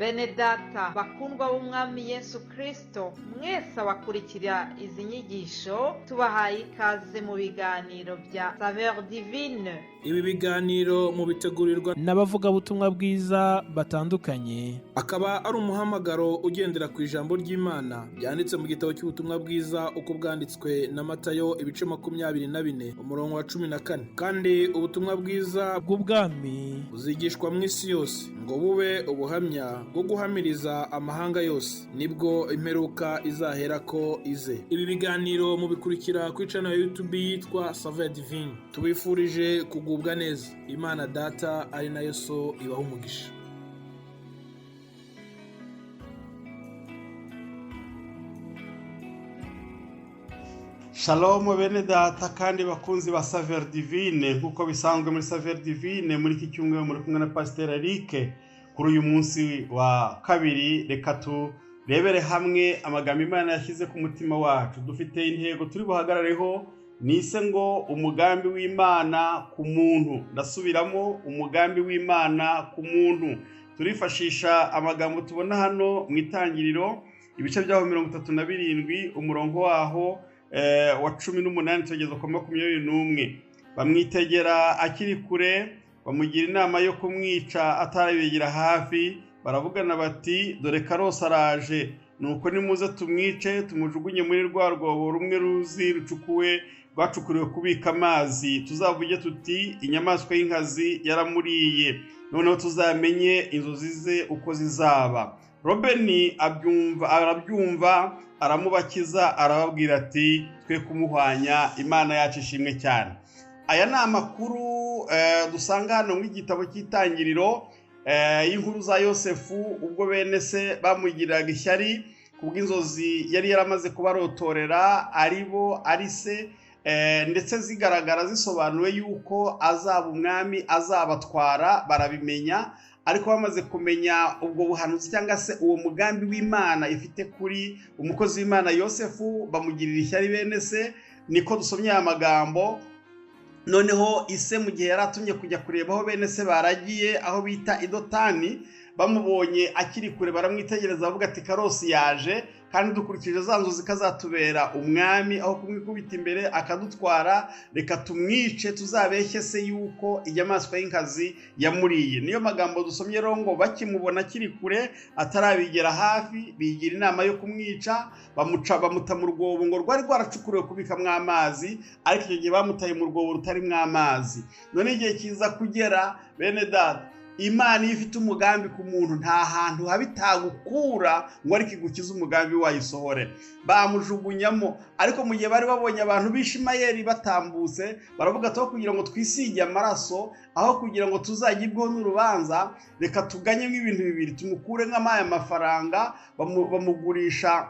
Bene data bakundwa b'umwami Yesu Kristo, mwese abakurikira izi nyigisho tubahaye ikaze mu biganiro bya Saveur Divine. Ibi biganiro mu bitegurirwa n'abavugabutumwa bwiza batandukanye, akaba ari umuhamagaro ugendera ku ijambo ry'Imana byanditse mu gitabo cy'ubutumwa bwiza uko bwanditswe na Matayo ibice 24 umurongo wa 14. Kandi ubutumwa bwiza bw'ubwami buzigishwa mu isi yose ngo bube ubuhamya bwo guhamiriza amahanga yose, nibwo imperuka izahera ko ize. Ibi biganiro mubikurikira ku channel ya YouTube yitwa Saveur Divine. Tubifurije kugubwa neza. Imana Data ari nayo So ibaho umugisha. Shalom bene data kandi bakunzi ba Saveur Divine, nkuko bisanzwe muri Saveur Divine muri iki cyumweru muri kumwe na Pasteur Eric. Kuri uyu munsi wa kabiri reka turebere hamwe amagambo Imana yashyize ku mutima wacu. Dufite intego turi buhagarareho nise ngo umugambi w'Imana ku muntu. Ndasubiramo, umugambi w'Imana ku muntu. Turifashisha amagambo tubona hano mu itangiriro ibice byaho 37 umurongo waho wa 18 tugeze ku 21. Bamwitegera akiri kure, bamugira inama yo kumwica atarabegera hafi. Baravugana bati, dore Karosi araje, nuko nimuze tumwice tumujugunye muri rwa rwobo rumwe ruzi rucukuwe rwacukuriwe kubika amazi. Tuzavuge tuti inyamaswa y'inkazi yaramuriye, noneho tuzamenye inzozi ze uko zizaba. Robeni arabyumva, aramubakiza, arababwira ati twe kumuhwanya, Imana yacu ishimwe cyane. Aya ni amakuru dusanga hano mu gitabo cy'itangiriro y'inkuru za Yosefu, ubwo bene se bamugiraga ishyari kubw'inzozi yari yaramaze kubarotorera ari se, ndetse zigaragara zisobanuwe yuko azaba umwami, azabatwara. Barabimenya, ariko bamaze kumenya ubwo buhanuzi cyangwa se uwo mugambi w'Imana ifite kuri umukozi w'Imana Yosefu, bamugirira ishyari bene se. Niko dusomye aya magambo. Noneho ise mu gihe yaratumye kujya kureba aho bene se baragiye, aho bita Idotani, bamubonye akiri kure baramwitegereza bavuga ati Karosi yaje, kandi dukurikije za nzozi kazatubera umwami, aho kumwikubita imbere akadutwara, reka tumwice tuzabeshye se yuko inyamaswa y'inkazi yamuriye. Niyo magambo dusomye rero ngo bakimubona akiri kure atarabigera hafi, bigira inama yo kumwica. Bamuta mu rwobo ngo rwari rwaracukuriwe kubikamwo amazi, ariko icyo gihe bamutaye mu rwobo rutarimo amazi. None igihe kiza kugera, bene data, Imana iyo ifite umugambi ku muntu nta hantu habitagukura ngo ariko igukize umugambi wayisohore. Bamujugunyamo, ariko mu gihe bari babonye abantu b'Ishimayeli batambutse, baravuga ati kugira ngo twisige amaraso, aho kugira ngo tuzagibweho n'urubanza, reka tuganyemo ibintu bibiri, tumukure nk'amaya mafaranga. Bamugurisha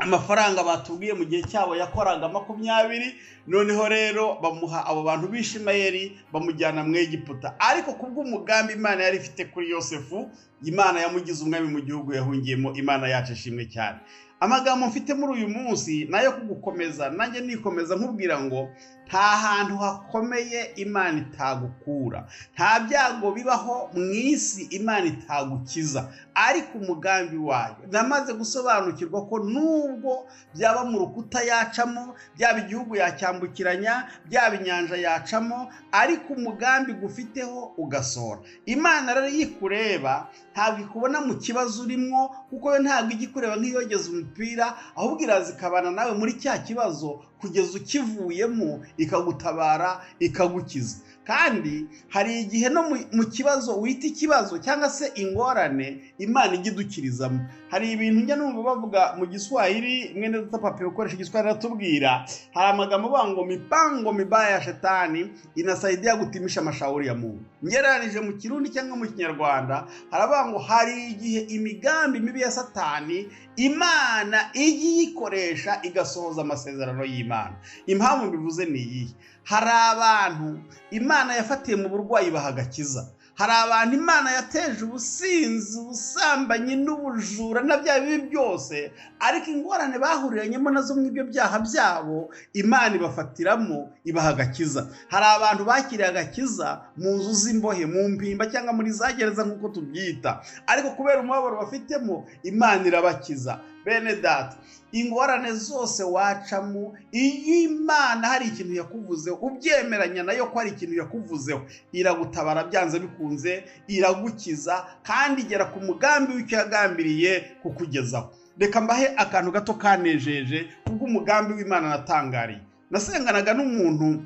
amafaranga batubwiye mu gihe cyabo yakoraga 20. Noneho rero bamuha abo bantu b'Ishimayeli, bamujyana mu Egiputa. Ariko kubw'umugambi Imana yari ifite kuri Yosefu, Imana yamugize umwami mu gihugu yahungiyemo. Imana yacu ishimwe cyane. Amagambo mfite muri uyu munsi nayo kugukomeza, nanjye nikomeza nkubwira ngo nta hantu hakomeye Imana itagukura, nta byago bibaho mu isi Imana itagukiza, ariko umugambi wayo namaze gusobanukirwa ko nubwo byaba mu rukuta yacamo, byaba igihugu yacyambukiranya, byaba inyanja yacamo, ariko umugambi gufiteho ugasohora. Imana rero yikureba ntabwo ikubona mu kibazo urimo, kuko yo ntabwo igikureba nk'iyogeza umupira, ahubwo irazikabana nawe muri cya kibazo kugeza ukivuyemo, ikagutabara, ikagukiza. Kandi hari igihe no mu kibazo wita ikibazo cyangwa se ingorane, Imana igidukirizamo. Hari ibintu njya numva bavuga mu Giswahili, mwene data Papa ukoresha Giswahili aratubwira, hari amagambo ngo mipango mibaya ya shetani inasaidia gutimisha mashauri ya Mungu. Ngereranije mu Kirundi cyangwa mu Kinyarwanda, haravuga ngo hari igihe imigambi mibi ya Satani Imana iyikoresha igasohoza amasezerano y'Imana. Impamvu mbivuze ni iyi: hari abantu Imana yafatiye mu burwayi bahagakiza, hari abantu Imana yateje ubusinzi, ubusambanyi n'ubujura na bya bibi byose, ariko ingorane bahuriranyemo nazo mu ibyo byaha byabo Imana ibafatiramo ibahagakiza. Hari abantu bakiriye agakiza mu nzu z'imbohe, mu mpimba cyangwa muri za gereza nk'uko tubyita, ariko kubera umubabaro bafitemo Imana irabakiza. Bene data, ingorane zose wacamo, iyo Imana hari ikintu yakuvuzeho, ubyemeranya nayo ko hari ikintu yakuvuzeho, iragutabara byanze bikunze, iragukiza kandi igera ku mugambi w'icyo yagambiriye kukugezaho. Reka mbahe akantu gato kanejeje kubwo umugambi w'Imana natangariye. Nasenganaga n'umuntu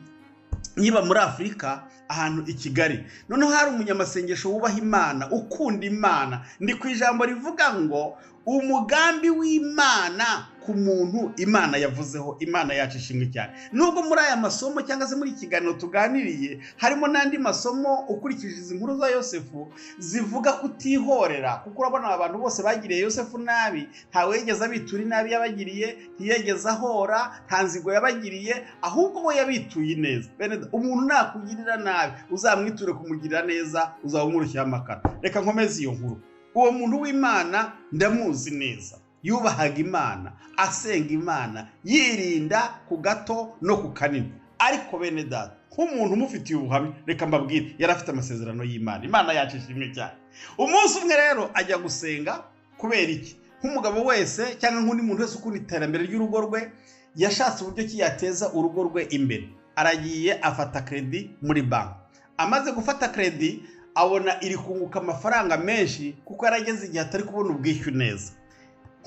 niba muri Afurika ahantu i Kigali, noneho hari umunyamasengesho wubaha Imana, ukunda Imana. Ndi ku ijambo rivuga ngo umugambi w'Imana ku muntu Imana yavuzeho, Imana yacu ishimwe cyane. Nubwo muri aya masomo cyangwa se muri ikiganiro tuganiriye harimo n'andi masomo ukurikije izi nkuru za Yosefu zivuga kutihorera, kuko urabona abantu bose bagiriye Yosefu nabi, ntawe yigeze abitura inabi yabagiriye, ntiyigeze ahora, nta nzigo yabagiriye, ahubwo we yabituye neza. Umuntu nakugirira nabi uzamwiture kumugirira neza, uzaba umurushyaho amakara. Reka nkomeze iyo nkuru. Uwo muntu w'Imana ndamuzi neza, yubahaga Imana, asenga Imana, yirinda ku gato no ku kanini. Ariko bene data, nk'umuntu umufitiye ubuhamya, reka mbabwire, yari afite amasezerano y'Imana. Imana yacu ishimwe cyane. Umunsi umwe rero ajya gusenga. Kubera iki? Nk'umugabo wese cyangwa nk'undi muntu wese ukunda iterambere ry'urugo rwe, yashatse uburyo ki yateza urugo rwe imbere. Aragiye afata kredi muri banki. Amaze gufata kredi, abona iri kunguka amafaranga menshi kuko yarageze igihe atari kubona ubwishyu neza.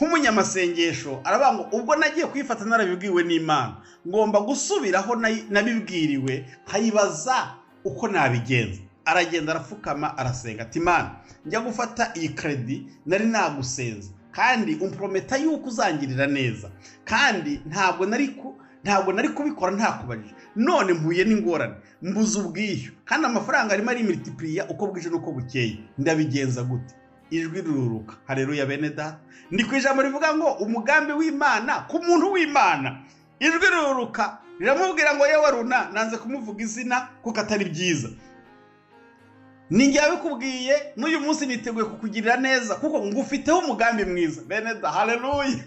Nk'umunyamasengesho aravuga ngo ubwo nagiye kuyifata narabibwiwe n'Imana, ngomba gusubiraho nabibwiriwe nkayibaza uko nabigenza. Aragenda arapfukama arasenga ati Imana, njya gufata iyi kredi nari nagusenze kandi umprometa yuko uzangirira neza, kandi ntabwo nari kubikora ntakubajije. None mpuye n'ingorane, mbuze ubwishyu kandi amafaranga arimo ari multiplier uko bwije nuko bukeye, ndabigenza gute? Ijwi riruruka. Haleluya bene data. Ndi ku ijambo rivuga ngo umugambi w'Imana ku muntu w'Imana. Ijwi riruruka riramubwira ngo yewe Runa, nanze kumuvuga izina kuko atari byiza. Ninjye yabikubwiye, n'uyu munsi niteguye kukugirira neza kuko ngufiteho umugambi mwiza. Bene data, haleluya.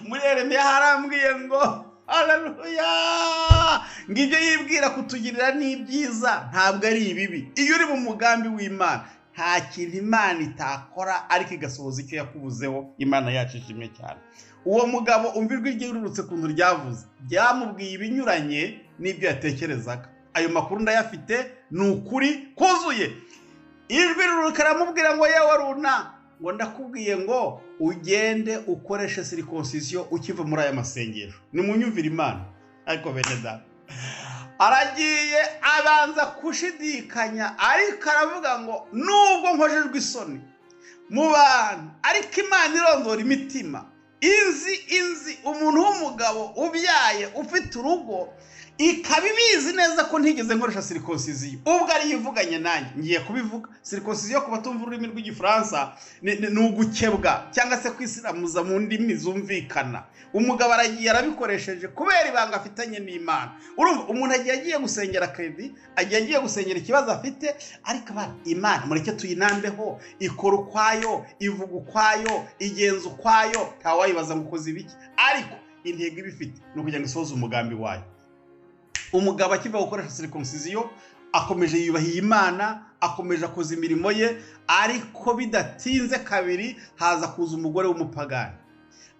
Muri Yeremiya harambwiye ngo haleluya, ngibyo yibwira kutugirira ni byiza, ntabwo ari ibibi. Iyo uri mu mugambi w'Imana, nta kintu Imana itakora ariko igasohoza icyo yakubuzeho. Imana yacu ishimwe cyane. Uwo mugabo umva ijwi rye rirurutse kuntu ryavuze, ryamubwiye ibinyuranye n'ibyo yatekerezaga. Ayo makuru ndayafite, ni ukuri kuzuye. Ijwi riruruka ramubwira ngo yewe Runa, ngo ndakubwiye ngo ugende ukoreshe circoncision ukiva muri aya masengesho. Ni munyumvira Imana. Ariko bene data, aragiye abanza kushidikanya, ariko aravuga ngo nubwo nkojejwe isoni mu bantu, ariko Imana irondora imitima. Inzi umuntu w'umugabo ubyaye ufite urugo, ikaba ibizi neza ko ntigeze nkoresha circoncision. Ubwo ari yivuganye nanjye ngiye kubivuga. Circoncision ku batumva ururimi rw'Igifaransa ni ugukebwa cyangwa se kwisiramuza mu ndimi zumvikana. Umugabo aragiye arabikoresheje kubera ibanga afitanye n'Imana. Urumva umuntu agiye gusengera kredi, agiye gusengera ikibazo afite, ariko Imana mureke tuyinambeho, ikora ukwayo, ivuga ukwayo, igenza ukwayo, ntawayibaza ngo ukoze ibiki. Ariko intego ibifite ni ukugira ngo isohoze umugambi wayo. Umugabo akiva gukoresha circoncision akomeje yubahiye Imana, akomeje akoza imirimo ye, ariko bidatinze kabiri haza kuza umugore w'umupagani.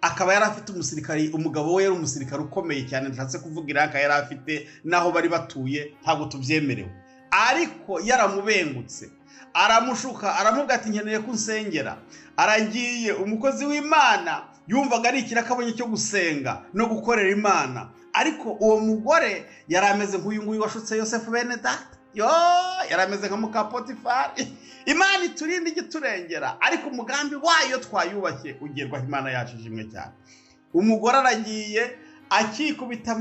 Akaba yari afite umusirikari, umugabo we yari umusirikari ukomeye cyane, ndashatse kuvuga Iraka yari afite naho bari batuye, ntabwo tubyemerewe. Ariko yaramubengutse, aramushuka, aramubwira ati nkeneye kunsengera. Aragiye, umukozi w'Imana yumvaga ari ikirakabonye cyo gusenga no gukorera Imana. Ariko uwo mugore yari ameze nk'uyu nguyu washutse Yosefu bene data. Yari ameze nka muka Potifari. Imana iturinde igiturengera, ariko umugambi wayo twayubashye ugerwaho. Imana yacu ishimwe cyane. Umugore aragiye akikubita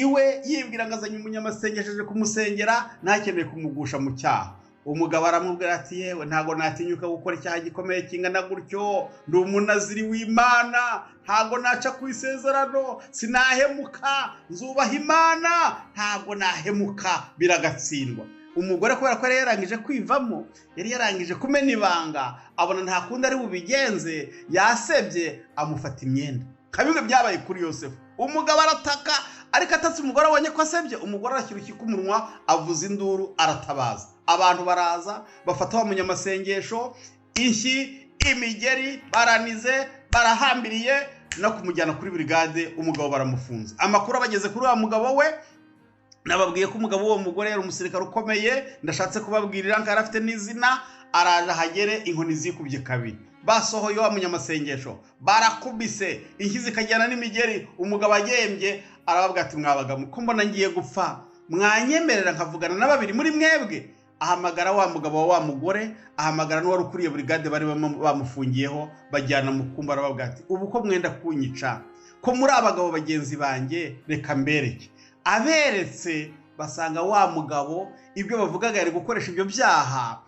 iwe yibwira ngo azanye umunyamasengesho aje kumusengera, ntakeneye kumugusha mu cyaha. umugabo aramubwira ati yewe ntago natinyuka gukora icyaha gikomeye kingana gutyo, ndi umunaziri w'Imana, ntago naca ku isezerano, sinahemuka, nzubaha Imana, ntago nahemuka, biragatsindwa. Umugore kubera ko yari yarangije kwivamo, yari yarangije kumena ibanga, abona nta kundi ari bubigenze, yasebye amufata imyenda. Kabimwe byabaye kuri Yosefu. Umugabo arataka, ariko atatse umugore abonye ko asebye, umugore arashyira iki ku munwa, avuza induru, aratabaza. Abantu baraza bafata wa munyamasengesho, inshyi, imigeri, baranize, barahambiriye no kumujyana kuri brigade. Umugabo baramufunze. Amakuru abageze kuri wa mugabo we, nababwiye ko umugabo w'uwo mugore yari umusirikare ukomeye, ndashatse kubabwirira ngo arafite n'izina. Araje ahagere, inkoni zikubye kabiri, basohoye wa munyamasengesho, barakubise, inshyi zikajyana n'imigeri. Umugabo agembye arababwira ati mwabagamo ko mbona ngiye gupfa, mwanyemerera nkavugana na babiri muri mwebwe? Ahamagara wa mugabo wa mugore, ahamagara n'uwari ukuriye brigade bari bamufungiyeho, bajyana mu kumba. Arababwira ati ubu ko mwenda kunyica, ko muri abagabo bagenzi banjye, reka mbereke. Aberetse basanga wa mugabo ibyo bavugaga yari gukoresha ibyo byaha.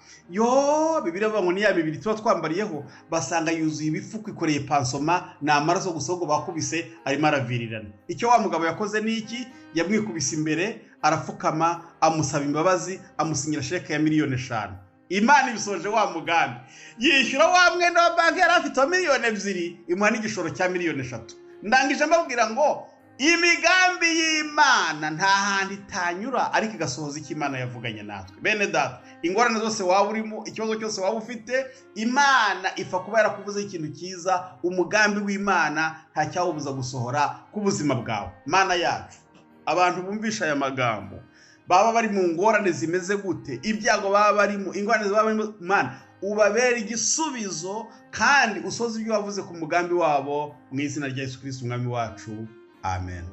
Bibiliya bavuga ngo ni ya mibiri tuba twambariyeho, basanga yuzuye ibifuko, ikoreye pansoma, ni amaraso gusa ahubwo bakubise arimo aravirirana. Icyo wa mugabo yakoze ni iki? Yamwikubise imbere, arapfukama, amusaba imbabazi, amusinyira sheke ya $5,000,000. Imana ibisoje wa mugambi, yishyura wa mwenda wa banki yari afite wa $2,000,000, imuha n'igishoro cya $3,000,000. Ndangije mbabwira ngo imigambi y'Imana nta handi itanyura, ariko igasohoza icyo Imana yavuganye natwe. Bene data, ingorane zose waba urimo, ikibazo cyose waba ufite, Imana ifa kuba yarakuvuze ikintu cyiza. Umugambi w'Imana nta cyawubuza gusohora ku buzima bwawe. Mana yacu, abantu bumvisha aya magambo baba bari mu ngorane zimeze gute, ibyago baba barimo, ingorane baba barimo, Mana ubabere igisubizo kandi usoze ibyo wavuze ku mugambi wabo, mu izina rya Yesu Kristo umwami wacu. Amen.